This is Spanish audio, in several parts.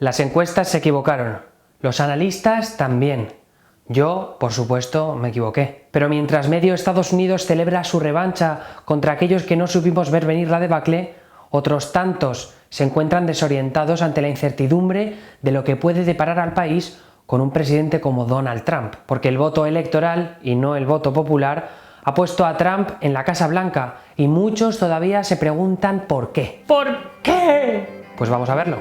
Las encuestas se equivocaron, los analistas también. Yo, por supuesto, me equivoqué. Pero mientras medio Estados Unidos celebra su revancha contra aquellos que no supimos ver venir la debacle, otros tantos se encuentran desorientados ante la incertidumbre de lo que puede deparar al país con un presidente como Donald Trump, porque el voto electoral, y no el voto popular, ha puesto a Trump en la Casa Blanca y muchos todavía se preguntan ¿por qué? ¿Por qué? Pues vamos a verlo.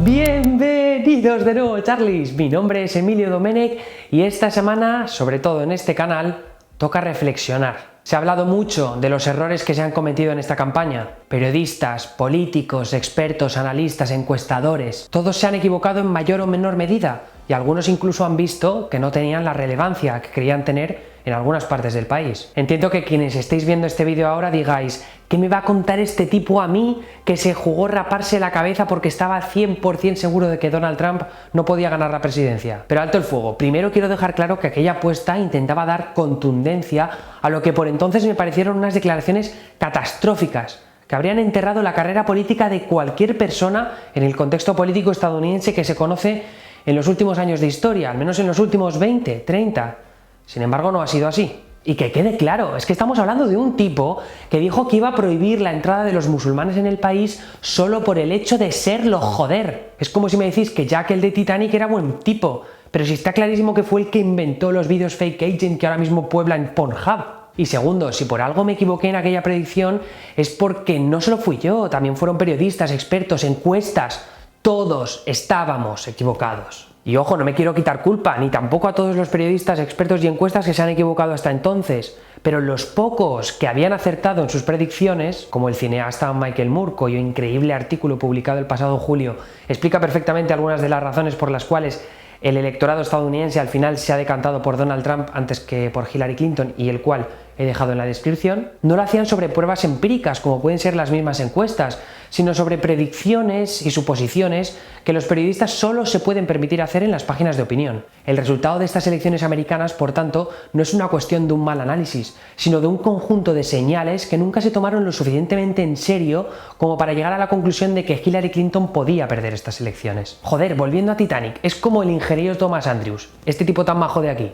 Bienvenidos de nuevo, Charlies. Mi nombre es Emilio Domenech y esta semana, sobre todo en este canal, toca reflexionar. Se ha hablado mucho de los errores que se han cometido en esta campaña. Periodistas, políticos, expertos, analistas, encuestadores, todos se han equivocado en mayor o menor medida y algunos incluso han visto que no tenían la relevancia que creían tener en algunas partes del país. Entiendo que quienes estéis viendo este vídeo ahora digáis: ¿qué me va a contar este tipo a mí que se jugó raparse la cabeza porque estaba 100% seguro de que Donald Trump no podía ganar la presidencia? Pero alto el fuego. Primero quiero dejar claro que aquella apuesta intentaba dar contundencia a lo que por entonces me parecieron unas declaraciones catastróficas, que habrían enterrado la carrera política de cualquier persona en el contexto político estadounidense que se conoce en los últimos años de historia, al menos en los últimos 20, 30. Sin embargo, no ha sido así. Y que quede claro, es que estamos hablando de un tipo que dijo que iba a prohibir la entrada de los musulmanes en el país solo por el hecho de serlo, joder. Es como si me decís que Jack, el de Titanic, era buen tipo, pero si está clarísimo que fue el que inventó los vídeos fake agent que ahora mismo pueblan Pornhub. Y segundo, si por algo me equivoqué en aquella predicción es porque no solo fui yo, también fueron periodistas, expertos, encuestas. Todos estábamos equivocados. Y ojo, no me quiero quitar culpa, ni tampoco a todos los periodistas, expertos y encuestas que se han equivocado hasta entonces, pero los pocos que habían acertado en sus predicciones, como el cineasta Michael Moore, cuyo increíble artículo publicado el pasado julio explica perfectamente algunas de las razones por las cuales el electorado estadounidense al final se ha decantado por Donald Trump antes que por Hillary Clinton, y el cual he dejado en la descripción, no lo hacían sobre pruebas empíricas como pueden ser las mismas encuestas, sino sobre predicciones y suposiciones que los periodistas solo se pueden permitir hacer en las páginas de opinión. El resultado de estas elecciones americanas, por tanto, no es una cuestión de un mal análisis, sino de un conjunto de señales que nunca se tomaron lo suficientemente en serio como para llegar a la conclusión de que Hillary Clinton podía perder estas elecciones. Joder, volviendo a Titanic, es como el ingeniero Thomas Andrews, este tipo tan majo de aquí.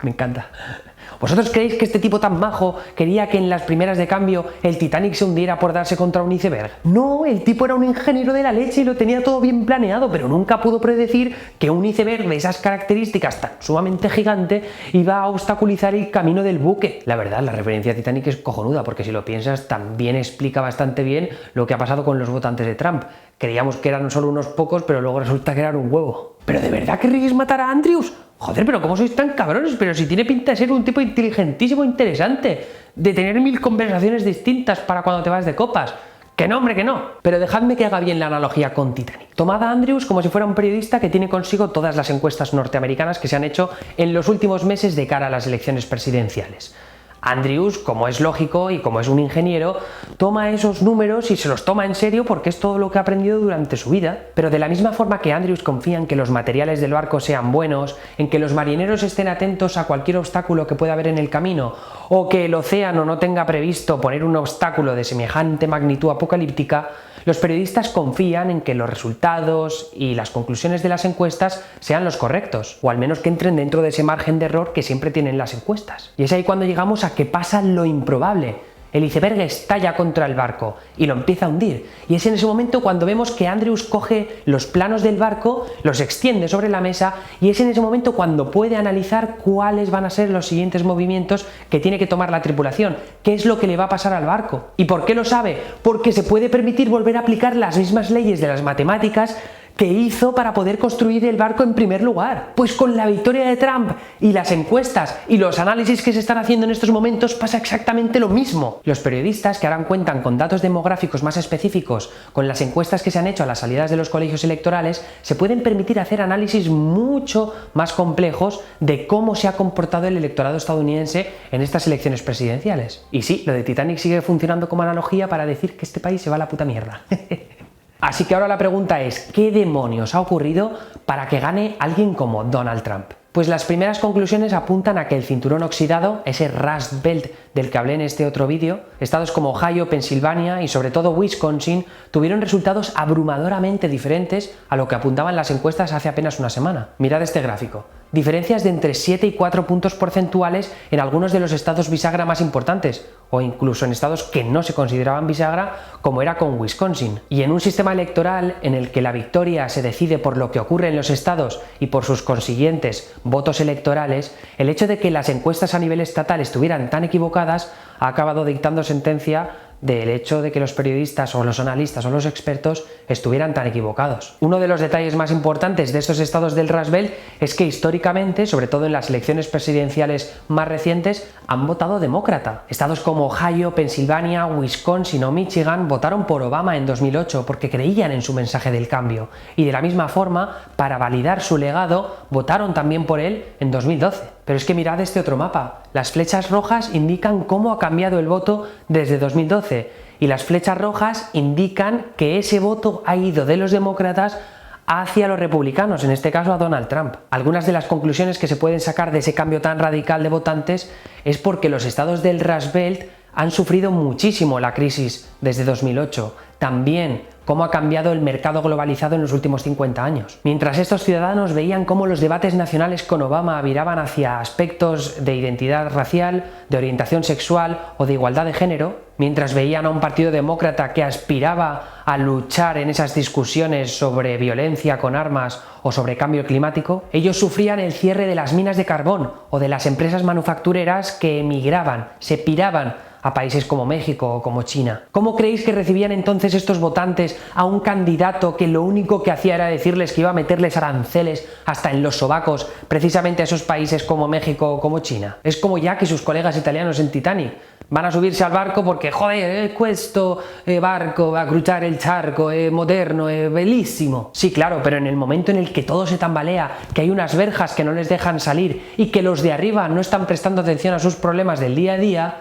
Me encanta. ¿Vosotros creéis que este tipo tan majo quería que en las primeras de cambio el Titanic se hundiera por darse contra un iceberg? No, el tipo era un ingeniero de la leche y lo tenía todo bien planeado, pero nunca pudo predecir que un iceberg de esas características tan sumamente gigante iba a obstaculizar el camino del buque. La verdad, la referencia a Titanic es cojonuda, porque si lo piensas también explica bastante bien lo que ha pasado con los votantes de Trump. Creíamos que eran solo unos pocos, pero luego resulta que eran un huevo. ¿Pero de verdad querríais matar a Andrews? Joder, pero ¿cómo sois tan cabrones? Pero si tiene pinta de ser un tipo inteligentísimo, interesante, de tener 1000 conversaciones distintas para cuando te vas de copas. ¡Que no, hombre, que no! Pero dejadme que haga bien la analogía con Titanic. Tomad a Andrews como si fuera un periodista que tiene consigo todas las encuestas norteamericanas que se han hecho en los últimos meses de cara a las elecciones presidenciales. Andrews, como es lógico y como es un ingeniero, toma esos números y se los toma en serio porque es todo lo que ha aprendido durante su vida. Pero de la misma forma que Andrews confía en que los materiales del barco sean buenos, en que los marineros estén atentos a cualquier obstáculo que pueda haber en el camino, o que el océano no tenga previsto poner un obstáculo de semejante magnitud apocalíptica, los periodistas confían en que los resultados y las conclusiones de las encuestas sean los correctos, o al menos que entren dentro de ese margen de error que siempre tienen las encuestas. Y es ahí cuando llegamos a que pasa lo improbable. El iceberg estalla contra el barco y lo empieza a hundir. Y es en ese momento cuando vemos que Andrews coge los planos del barco, los extiende sobre la mesa, y es en ese momento cuando puede analizar cuáles van a ser los siguientes movimientos que tiene que tomar la tripulación, qué es lo que le va a pasar al barco. ¿Y por qué lo sabe? Porque se puede permitir volver a aplicar las mismas leyes de las matemáticas que hizo para poder construir el barco en primer lugar. Pues con la victoria de Trump y las encuestas y los análisis que se están haciendo en estos momentos pasa exactamente lo mismo. Los periodistas, que ahora cuentan con datos demográficos más específicos, con las encuestas que se han hecho a las salidas de los colegios electorales, se pueden permitir hacer análisis mucho más complejos de cómo se ha comportado el electorado estadounidense en estas elecciones presidenciales. Y sí, lo de Titanic sigue funcionando como analogía para decir que este país se va a la puta mierda. Así que ahora la pregunta es, ¿qué demonios ha ocurrido para que gane alguien como Donald Trump? Pues las primeras conclusiones apuntan a que el cinturón oxidado, ese Rust Belt del que hablé en este otro vídeo, estados como Ohio, Pensilvania y sobre todo Wisconsin tuvieron resultados abrumadoramente diferentes a lo que apuntaban las encuestas hace apenas una semana. Mirad este gráfico. Diferencias de entre 7 y 4 puntos porcentuales en algunos de los estados bisagra más importantes, o incluso en estados que no se consideraban bisagra, como era con Wisconsin. Y en un sistema electoral en el que la victoria se decide por lo que ocurre en los estados y por sus consiguientes votos electorales, el hecho de que las encuestas a nivel estatal estuvieran tan equivocadas ha acabado dictando sentencia del hecho de que los periodistas o los analistas o los expertos estuvieran tan equivocados. Uno de los detalles más importantes de estos estados del Rust Belt es que históricamente, sobre todo en las elecciones presidenciales más recientes, han votado demócrata. Estados como Ohio, Pensilvania, Wisconsin o Michigan votaron por Obama en 2008 porque creían en su mensaje del cambio y de la misma forma, para validar su legado, votaron también por él en 2012. Pero es que mirad este otro mapa. Las flechas rojas indican cómo ha cambiado el voto desde 2012 y las flechas rojas indican que ese voto ha ido de los demócratas hacia los republicanos, en este caso a Donald Trump. Algunas de las conclusiones que se pueden sacar de ese cambio tan radical de votantes es porque los estados del Rust Belt han sufrido muchísimo la crisis desde 2008. También cómo ha cambiado el mercado globalizado en los últimos 50 años. Mientras estos ciudadanos veían cómo los debates nacionales con Obama viraban hacia aspectos de identidad racial, de orientación sexual o de igualdad de género, mientras veían a un partido demócrata que aspiraba a luchar en esas discusiones sobre violencia con armas o sobre cambio climático, ellos sufrían el cierre de las minas de carbón o de las empresas manufactureras que emigraban, se piraban a países como México o como China. ¿Cómo creéis que recibían entonces estos votantes a un candidato que lo único que hacía era decirles que iba a meterles aranceles hasta en los sobacos precisamente a esos países como México o como China? Es como Jack y sus colegas italianos en Titanic. Van a subirse al barco porque, joder, questo barco va a cruzar el charco, moderno, bellísimo. Sí, claro, pero en el momento en el que todo se tambalea, que hay unas verjas que no les dejan salir y que los de arriba no están prestando atención a sus problemas del día a día,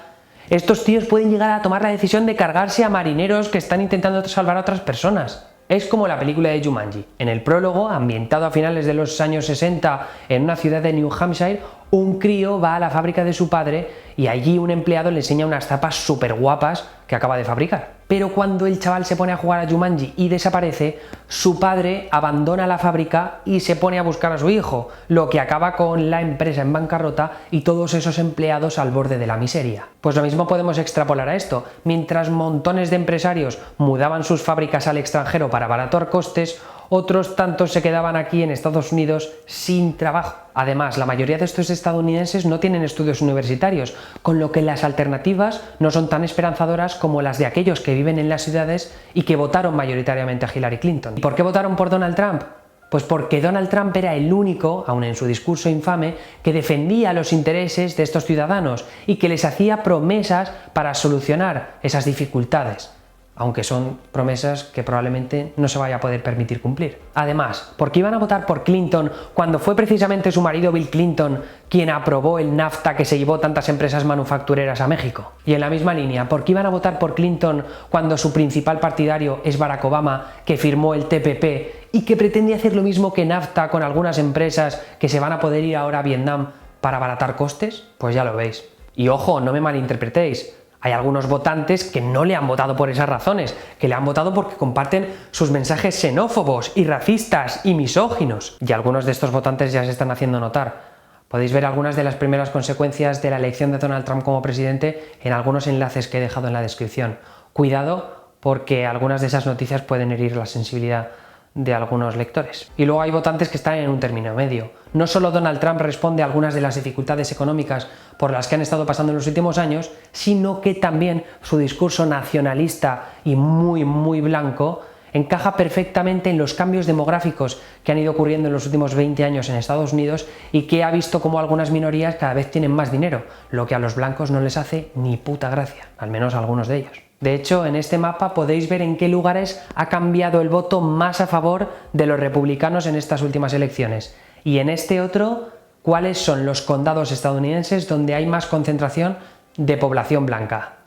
estos tíos pueden llegar a tomar la decisión de cargarse a marineros que están intentando salvar a otras personas. Es como la película de Jumanji. En el prólogo, ambientado a finales de los años 60 en una ciudad de New Hampshire, un crío va a la fábrica de su padre y allí un empleado le enseña unas zapas súper guapas que acaba de fabricar. Pero cuando el chaval se pone a jugar a Jumanji y desaparece, su padre abandona la fábrica y se pone a buscar a su hijo, lo que acaba con la empresa en bancarrota y todos esos empleados al borde de la miseria. Pues lo mismo podemos extrapolar a esto. Mientras montones de empresarios mudaban sus fábricas al extranjero para abaratar costes, otros tantos se quedaban aquí en Estados Unidos sin trabajo. Además, la mayoría de estos estadounidenses no tienen estudios universitarios, con lo que las alternativas no son tan esperanzadoras como las de aquellos que viven en las ciudades y que votaron mayoritariamente a Hillary Clinton. ¿Y por qué votaron por Donald Trump? Pues porque Donald Trump era el único, aun en su discurso infame, que defendía los intereses de estos ciudadanos y que les hacía promesas para solucionar esas dificultades, aunque son promesas que probablemente no se vaya a poder permitir cumplir. Además, ¿por qué iban a votar por Clinton cuando fue precisamente su marido Bill Clinton quien aprobó el NAFTA que se llevó tantas empresas manufactureras a México? Y en la misma línea, ¿por qué iban a votar por Clinton cuando su principal partidario es Barack Obama, que firmó el TPP y que pretende hacer lo mismo que NAFTA con algunas empresas que se van a poder ir ahora a Vietnam para abaratar costes? Pues ya lo veis. Y ojo, no me malinterpretéis. Hay algunos votantes que no le han votado por esas razones, que le han votado porque comparten sus mensajes xenófobos y racistas y misóginos. Y algunos de estos votantes ya se están haciendo notar. Podéis ver algunas de las primeras consecuencias de la elección de Donald Trump como presidente en algunos enlaces que he dejado en la descripción. Cuidado, porque algunas de esas noticias pueden herir la sensibilidad de algunos lectores. Y luego hay votantes que están en un término medio. No solo Donald Trump responde a algunas de las dificultades económicas por las que han estado pasando en los últimos años, sino que también su discurso nacionalista y muy blanco encaja perfectamente en los cambios demográficos que han ido ocurriendo en los últimos 20 años en Estados Unidos y que ha visto cómo algunas minorías cada vez tienen más dinero, lo que a los blancos no les hace ni puta gracia, al menos a algunos de ellos. De hecho, en este mapa podéis ver en qué lugares ha cambiado el voto más a favor de los republicanos en estas últimas elecciones. Y en este otro, cuáles son los condados estadounidenses donde hay más concentración de población blanca.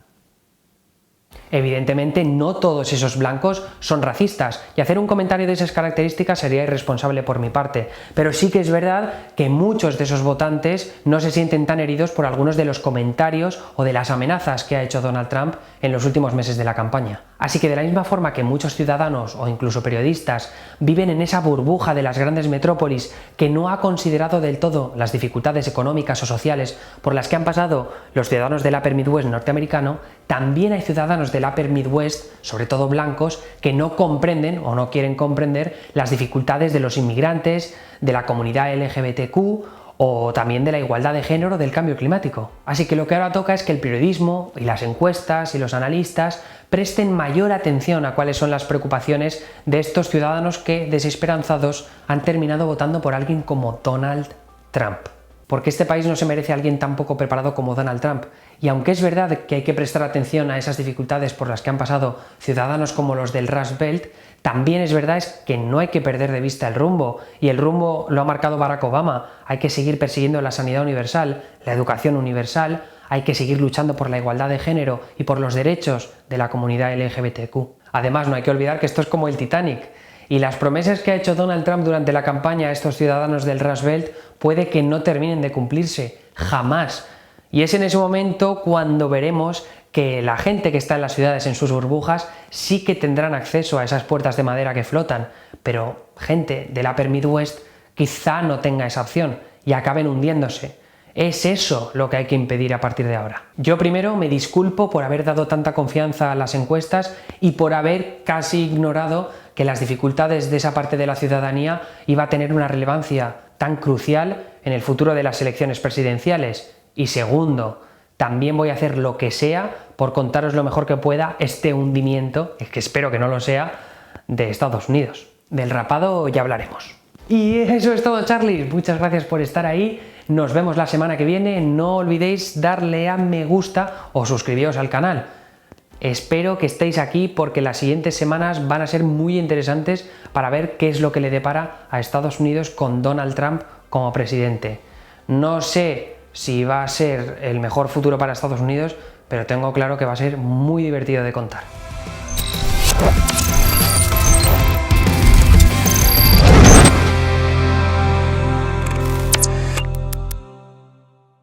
Evidentemente no todos esos blancos son racistas y hacer un comentario de esas características sería irresponsable por mi parte, pero sí que es verdad que muchos de esos votantes no se sienten tan heridos por algunos de los comentarios o de las amenazas que ha hecho Donald Trump en los últimos meses de la campaña. Así que de la misma forma que muchos ciudadanos o incluso periodistas viven en esa burbuja de las grandes metrópolis que no ha considerado del todo las dificultades económicas o sociales por las que han pasado los ciudadanos del Upper Midwest norteamericano, también hay ciudadanos del Upper Midwest, sobre todo blancos, que no comprenden o no quieren comprender las dificultades de los inmigrantes, de la comunidad LGBTQ o también de la igualdad de género, del cambio climático. Así que lo que ahora toca es que el periodismo y las encuestas y los analistas presten mayor atención a cuáles son las preocupaciones de estos ciudadanos que, desesperanzados, han terminado votando por alguien como Donald Trump. Porque este país no se merece a alguien tan poco preparado como Donald Trump. Y aunque es verdad que hay que prestar atención a esas dificultades por las que han pasado ciudadanos como los del Rust Belt, también es verdad que no hay que perder de vista el rumbo. Y el rumbo lo ha marcado Barack Obama. Hay que seguir persiguiendo la sanidad universal, la educación universal, hay que seguir luchando por la igualdad de género y por los derechos de la comunidad LGBTQ. Además, no hay que olvidar que esto es como el Titanic. Y las promesas que ha hecho Donald Trump durante la campaña a estos ciudadanos del Rust Belt puede que no terminen de cumplirse, jamás. Y es en ese momento cuando veremos que la gente que está en las ciudades, en sus burbujas, sí que tendrán acceso a esas puertas de madera que flotan, pero gente del Upper Midwest quizá no tenga esa opción y acaben hundiéndose. Es eso lo que hay que impedir a partir de ahora. Yo primero me disculpo por haber dado tanta confianza a las encuestas y por haber casi ignorado que las dificultades de esa parte de la ciudadanía iba a tener una relevancia tan crucial en el futuro de las elecciones presidenciales. Y segundo, también voy a hacer lo que sea por contaros lo mejor que pueda este hundimiento, es que espero que no lo sea, de Estados Unidos. Del rapado ya hablaremos. Y eso es todo, Charlie. Muchas gracias por estar ahí. Nos vemos la semana que viene. No olvidéis darle a me gusta o suscribiros al canal. Espero que estéis aquí porque las siguientes semanas van a ser muy interesantes para ver qué es lo que le depara a Estados Unidos con Donald Trump como presidente. No sé si va a ser el mejor futuro para Estados Unidos, pero tengo claro que va a ser muy divertido de contar.